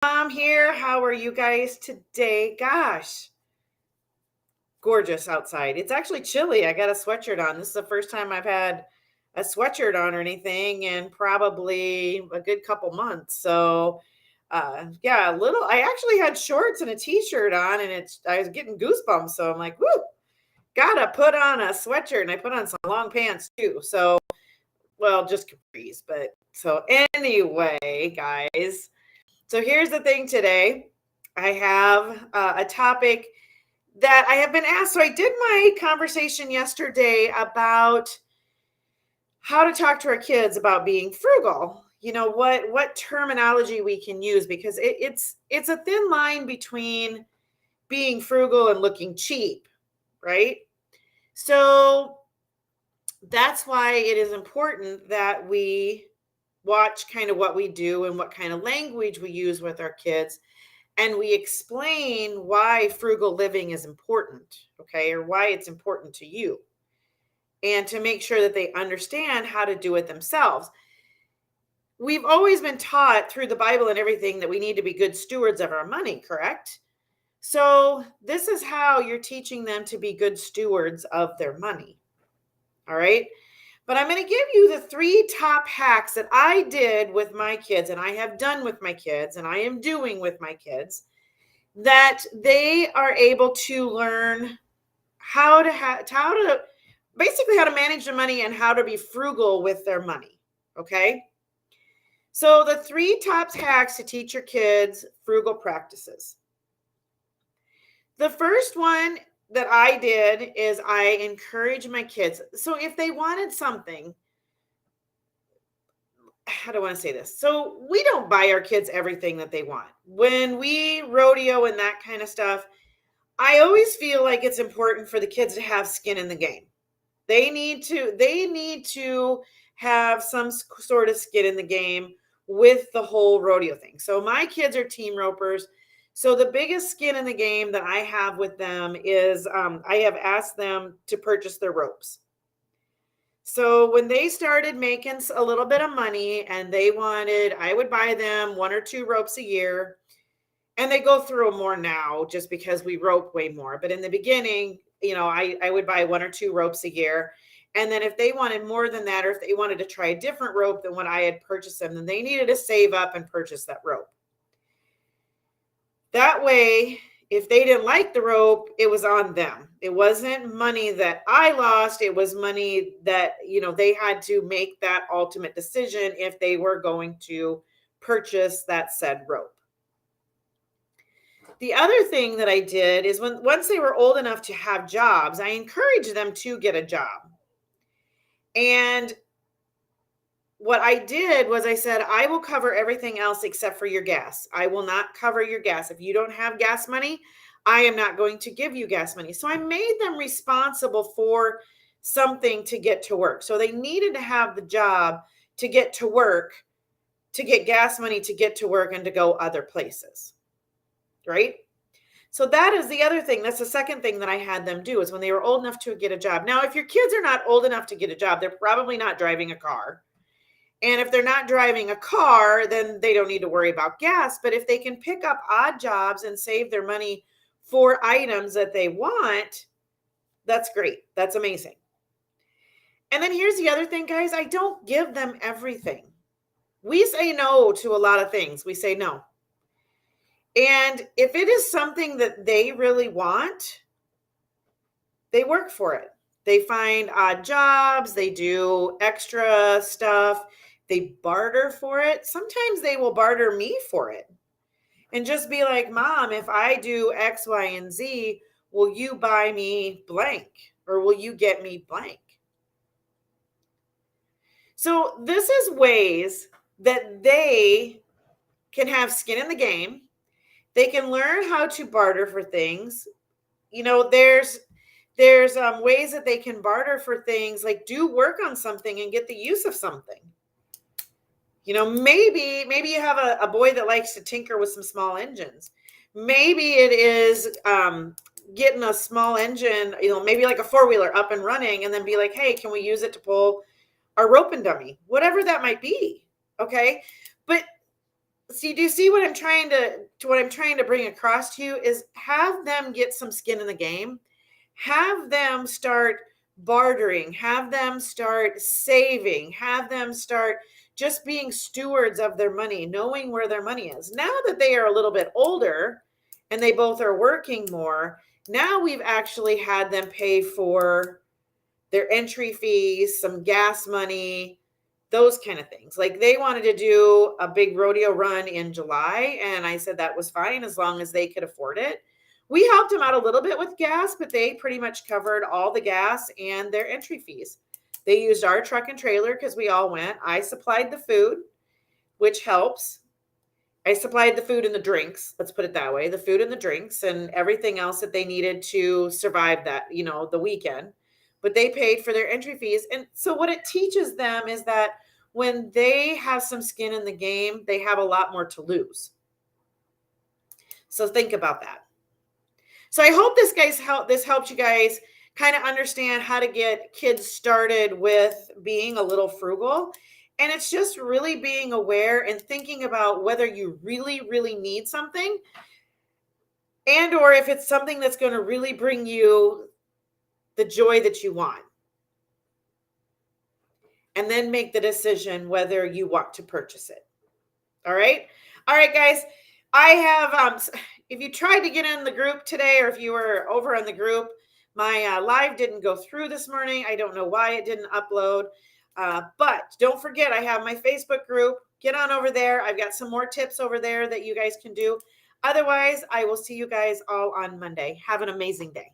I'm here. How are you guys today? Gosh, gorgeous outside. It's actually chilly. I got a sweatshirt on. This is the first time I've had a sweatshirt on or anything in probably a good couple months. So, yeah, a little. I actually had shorts and a t-shirt on, and I was getting goosebumps. So I'm like, whoo, gotta put on a sweatshirt, and I put on some long pants too. So, well, just capris. But so anyway, guys. So here's the thing today. I have a topic that I have been asked. So I did my conversation yesterday about how to talk to our kids about being frugal. You know what terminology we can use because it's a thin line between being frugal and looking cheap, right? So that's why it is important that we watch kind of what we do and what kind of language we use with our kids, and we explain why frugal living is important, okay, or why it's important to you, and to make sure that they understand how to do it themselves. We've always been taught through the Bible and everything that we need to be good stewards of our money, correct? So, this is how you're teaching them to be good stewards of their money. All right. But I'm going to give you the 3 top hacks that I did with my kids, and I have done with my kids, and I am doing with my kids, that they are able to learn how to basically how to manage their money and how to be frugal with their money. Okay. So the 3 top hacks to teach your kids frugal practices. The first one that I did is I encourage my kids. So if they wanted something, how do I want to say this? So we don't buy our kids everything that they want. When we rodeo and that kind of stuff, I always feel like it's important for the kids to have skin in the game. They need to have some sort of skin in the game with the whole rodeo thing. So my kids are team ropers. So the biggest skin in the game that I have with them is I have asked them to purchase their ropes. So when they started making a little bit of money and I would buy them 1 or 2 ropes a year. And they go through more now just because we rope way more. But in the beginning, I would buy 1 or 2 ropes a year. And then if they wanted more than that, or if they wanted to try a different rope than what I had purchased them, then they needed to save up and purchase that rope. That way, if they didn't like the rope, it was on them. It wasn't money that I lost. It was money that, they had to make that ultimate decision if they were going to purchase that said rope. The other thing that I did is once they were old enough to have jobs, I encouraged them to get a job. And what I did was I said, I will cover everything else except for your gas. I will not cover your gas. If you don't have gas money, I am not going to give you gas money. So I made them responsible for something to get to work. So they needed to have the job to get to work, to get gas money to get to work and to go other places. Right? So that is the other thing. That's the second thing that I had them do is when they were old enough to get a job. Now, if your kids are not old enough to get a job, they're probably not driving a car. And if they're not driving a car, then they don't need to worry about gas. But if they can pick up odd jobs and save their money for items that they want, that's great. That's amazing. And then here's the other thing, guys. I don't give them everything. We say no to a lot of things. We say no. And if it is something that they really want, they work for it. They find odd jobs, they do extra stuff, they barter for it. Sometimes they will barter me for it and just be like, Mom, if I do X, Y, and Z, will you buy me blank or will you get me blank? So this is ways that they can have skin in the game. They can learn how to barter for things. There's ways that they can barter for things, like do work on something and get the use of something. Maybe you have a boy that likes to tinker with some small engines. Maybe it is getting a small engine, maybe like a 4-wheeler up and running, and then be like, hey, can we use it to pull our rope and dummy? Whatever that might be. Okay. But See, do you see what I'm trying to bring across to you is have them get some skin in the game. Have them start bartering, have them start saving, have them start just being stewards of their money, knowing where their money is. Now that they are a little bit older and they both are working more, now we've actually had them pay for their entry fees, some gas money, those kind of things. Like they wanted to do a big rodeo run in July, and I said that was fine as long as they could afford it. We helped them out a little bit with gas, but they pretty much covered all the gas and their entry fees. They used our truck and trailer because we all went. I supplied the food, which helps. I supplied the food and the drinks, let's put it that way, the food and the drinks and everything else that they needed to survive that, the weekend. But they paid for their entry fees. And so what it teaches them is that when they have some skin in the game, they have a lot more to lose. So think about that. So I hope this helps you guys kind of understand how to get kids started with being a little frugal. And it's just really being aware and thinking about whether you really, really need something and or if it's something that's going to really bring you the joy that you want. And then make the decision whether you want to purchase it. All right. All right, guys. I have, if you tried to get in the group today, or if you were over on the group, my live didn't go through this morning. I don't know why it didn't upload. But don't forget, I have my Facebook group. Get on over there. I've got some more tips over there that you guys can do. Otherwise, I will see you guys all on Monday. Have an amazing day.